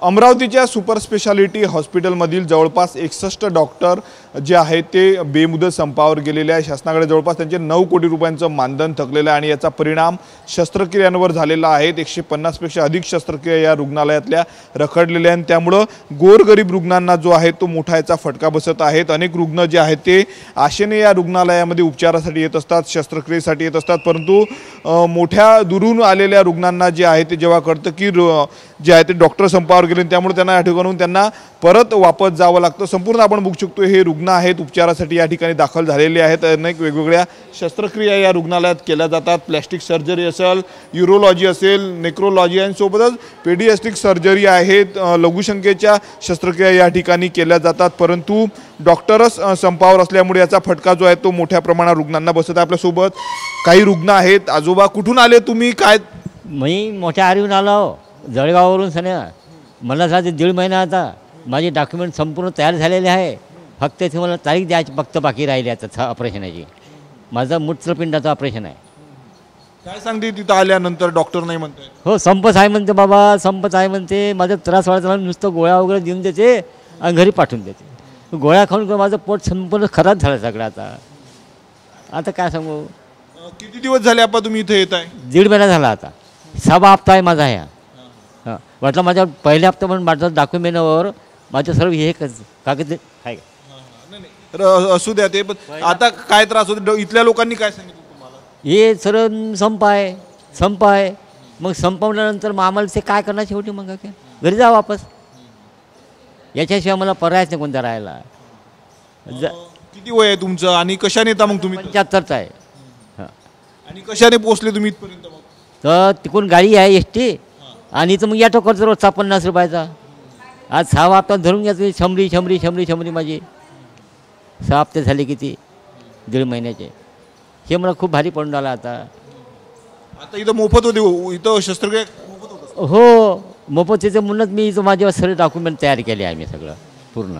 अमरावतीच्या super speciality हॉस्पिटलमधील जवळपास 61 doctor जे आहेत ते बेमुदत संपावर गेलेले आहे। शासनाकडे जवळपास त्यांचे 9 कोटी रुपयांचं मानधन थकलेलं आहे आणि याचा परिणाम शस्त्रक्रियांवर झालेला आहे। 150 पेक्षा अधिक शस्त्रक्रिया या रुग्णालयातल्या रखडलेल्या आहेत। त्यामुळे गोरगरीब रुग्णांना जो आहे तो मोठा याचा फटका बसत आहे। अनेक रुग्ण जे आहेत ते आशेने या रुग्णालयामध्ये उपचारासाठी येत असतात, शस्त्रक्रियेसाठी येत असतात, परंतु मोठ्या दुरून आलेल्या रुग्णांना जे आहे ते जेव्हा कळतं की जे आहे ते डॉक्टर संपावर गेले त्यामुळे त्यांना या ठिकाणून त्यांना परत वापस जावं लागतं। संपूर्ण आपण बघू शकतो हे रुग्ण आहेत उपचारासाठी या ठिकाणी दाखल झालेले आहेत। अनेक वेगवेगळ्या शस्त्रक्रिया या रुग्णालयात केल्या जातात। प्लास्टिक सर्जरी असेल, यूरोलॉजी असेल, नेक्रोलॉजी आणि सोबतच पेडियाट्रिक सर्जरी आहेत, लघुशंकेच्या शस्त्रक्रिया या ठिकाणी केल्या जातात, परंतु डॉक्टरच संपावर असल्यामुळे याचा फटका जो आहे तो मोठ्या प्रमाणात रुग्णांना बसत आहे। आपल्या सोबत काही रुग्ण आहेत। आजोबा कुठून आले तुम्ही? काय? मी मोठ्या आरीहून आलो, जळगाववरून सन्या। मला साधे 1.5 महिना आता माझे डॉक्युमेंट संपूर्ण तयार झालेले आहे। फक्त ते मला तारीख द्यायची फक्त बाकी राहिली आता ऑपरेशनाची। माझं मूत्रपिंडाचं ऑपरेशन आहे। काय सांगते तिथं आल्यानंतर? डॉक्टर नाही म्हणते? हो, संपच आहे म्हणते बाबा, संपच आहे म्हणते। माझा त्रास वाढला, नुसतं गोळ्या वगैरे देऊन देते आणि घरी पाठवून देते। गोळ्या खाऊन माझं पोट संपूर्ण खराब झालं सगळं। आता काय सांगू? किती दिवस झाले आपा तुम्ही इथे येत आहे? 1.5 महिना झाला आता, 6वा हप्ता आहे माझा ह्या। हां, म्हटलं माझ्या पहिल्या हप्ता म्हणून माझं डॉक्युमेंटवर माझं सर्व हे कागद आहे। तर असू द्या ते, पण आता काय त्रास होतो? इथल्या लोकांनी काय सांगितलं तुम्हाला? हे सर संप आहे। मग संपवल्यानंतर मग आम्हाला ते काय करणार शेवटी? मग काय घरी जा वापस, याच्याशिवाय मला पर्यायच नाही कोणता राहायला। किती वय आहे तुमचं आणि कशाने येता मग तुम्ही? 75चा आहे। हां, आणि कशाने पोहोचले तुम्ही इथपर्यंत? मग तर तिकडून गाडी आहे एसटी आणि इथं मग ऑटो खर्च रोजचा 50 रुपयाचा। आज 6 हप्ता धरून घ्यायचं, शंभरी माझी 6 हप्ते झाले किती 1.5 महिन्याचे। हे मला खूप भारी पडून आला आता इथं मोफत होते? इथं शस्त्रक्रिया मोफत होतं? हो, मोफतीचं म्हणूनच मी इथं माझे सर्व डॉक्युमेंट तयार केले आहे मी सगळं पूर्ण।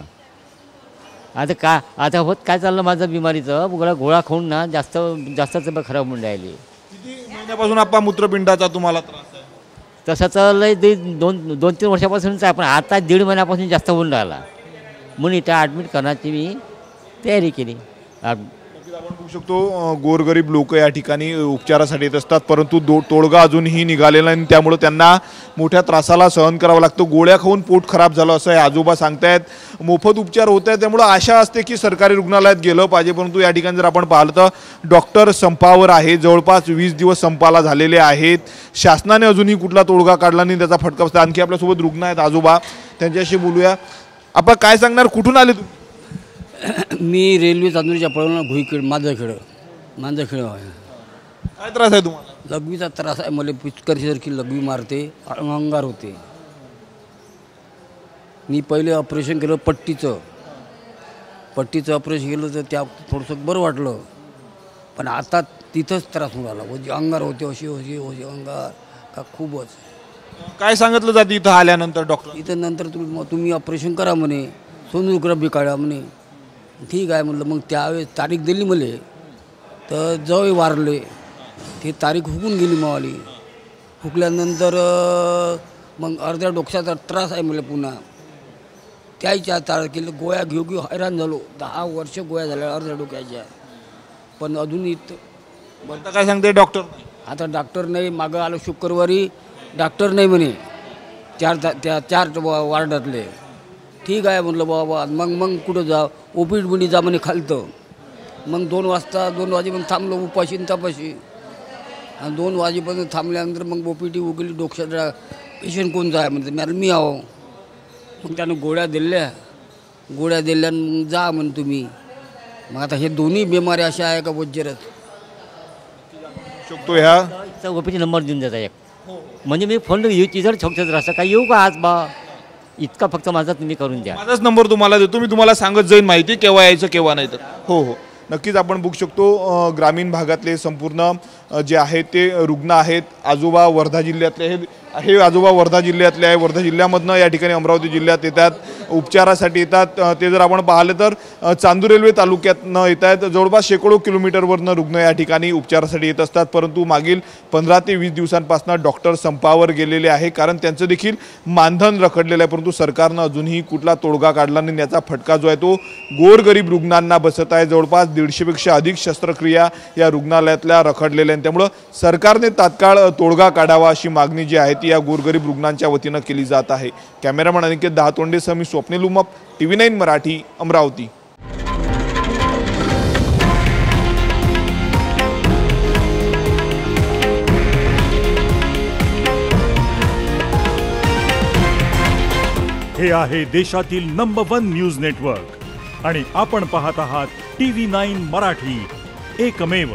आता होत काय चाललं माझं बिमारीचं, गोळा खाऊन ना जास्तच खराब होऊन राहिली। किती महिन्यापासून आपला मूत्रपिंडाचा तुम्हाला त्रास आहे? तसं तर लय 2-3 वर्षापासूनच आहे, पण आता 1.5 महिन्यापासून जास्त होऊन राहिला म्हणून इथं ॲडमिट करण्याची मी तयारी केली। आपण बघू शकतो गोरगरीब लोक या ठिकाणी उपचारासाठी येत असतात, परंतु तोडगा अजूनही निघालेला नाही। त्यामुळे त्यांना मोठ्या त्रासाला सहन करावं लागतं। गोळ्या खाऊन पोट खराब झालं असं हे आजोबा सांगतायत। मोफत उपचार होत आहेत, त्यामुळे आशा असते की सरकारी रुग्णालयात गेलं पाहिजे, परंतु या ठिकाणी जर आपण पाहिलं तर डॉक्टर संपावर आहे। जवळपास 20 दिवस संपाला झालेले आहेत। शासनाने अजूनही कुठला तोडगा काढला नाही, त्याचा फटका बसला। आणखी आपल्यासोबत रुग्ण आहेत आजोबा, त्यांच्याशी बोलूया। आपण काय सांगणार? कुठून आले तुम्ही? मी रेल्वे चांदुरीच्या पळवला भुईखेड मांजरखेड आहे। काय त्रास आहे तुम्हाला? लघवीचा त्रास आहे मला, पिचकरीसारखी लघवी मारते, अंगार होते। मी पहिले ऑपरेशन केलं पट्टीचं ऑपरेशन केलं तर त्या थोडंसं बरं वाटलं, पण आता तिथंच त्रास होऊन राहिला। म्हणजे अंगार होते, अशी अंगार का खूपच। काय सांगितलं जातं इथं आल्यानंतर? डॉक्टर इथं नंतर तुम्ही ऑपरेशन करा म्हणे, सोनोग्राफी काढा म्हणे। ठीक आहे म्हणलं। मग त्यावेळेस तारीख दिली मला, तर जवळ वारले ते तारीख हुकून गेली मावाली। हुकल्यानंतर मग अर्ध्या डोक्याचा त्रास आहे मला पुन्हा। त्याच्या तारखेला गोळ्या घेऊ हैराण झालो। 10 वर्ष गोळ्या झाल्या अर्ध्या डोक्याच्या, पण अजून इथं आता काय सांगते डॉक्टर? आता डॉक्टर नाही। मागं आलो शुक्रवारी, डॉक्टर नाही म्हणे त्या 4 वार्डातले। ठीक आहे म्हणलं बाबा। मग कुठं जा? ओपीडी जा म्हणे खालतं। मग 2 वाजेपर्यंत थांबलो उपाशी तपाशी, आणि 2 वाजेपर्यंत थांबल्यानंतर मग ओपीडी उगली। डोक्याचा पेशंट कोणता आहे म्हणते, मी आहो। मग त्यानं गोळ्या दिल्या मग जा म्हण तुम्ही। मग आता हे दोन्ही बिमाऱ्या अशा आहे का वज्जरच शकतो? ह्या ओपीडी नंबर देऊन देता एक, म्हणजे मी फोन इतर छोटं राहतं काय येऊ का आज बा, इतका फक्त माझा तुम्ही करून द्या। माझाच नंबर तुम्हाला देतो, मी तुम्हाला सांगत जाईन माहिती केव्हा यायचं केव्हा नाही तर। हो, नक्कीच आपण बघू शकतो ग्रामीण भागातले संपूर्ण जे आहे ते रुग्ण आहेत। आजोबा वर्धा जिल्ह्यातले हे आजोबा वर्धा जिल्ह्यातले आहे। वर्धा जिल्ह्यामधनं या ठिकाणी अमरावती जिल्ह्यात येतात। उपचारासाठी येतात ते जर आपण पाहिलं तर चांदूर रेल्वे तालुक्यातनं येत आहेत. जवळपास शेकडो किलोमीटरवरनं रुग्ण या ठिकाणी उपचारासाठी येत असतात, परंतु मागील 15 ते 20 दिवसांपासून डॉक्टर संपावर गेलेले आहे, कारण त्यांचं देखील मानधन रखडलेलं आहे. परंतु सरकारनं अजूनही कुठला तोडगा काढला नाही. याचा फटका जो आहे तो गोरगरीब रुग्णांना बसत आहे. जवळपास 150पेक्षा अधिक शस्त्रक्रिया या रुग्णालयातल्या रखडलेल्या आहेत. त्यामुळं सरकारने तात्काळ तोडगा काढावा अशी मागणी जी आहे ती या गोरगरीब रुग्णांच्या वतीनं केली जात आहे. कॅमेरामन अनिकेत दहातोंडेसह मी स्वप्नील उमप, TV9 मराठी, अमरावती. हे आहे देशातील नंबर 1 न्यूज नेटवर्क आणि आपण पाहत आहात TV9 मराठी, एकमेव.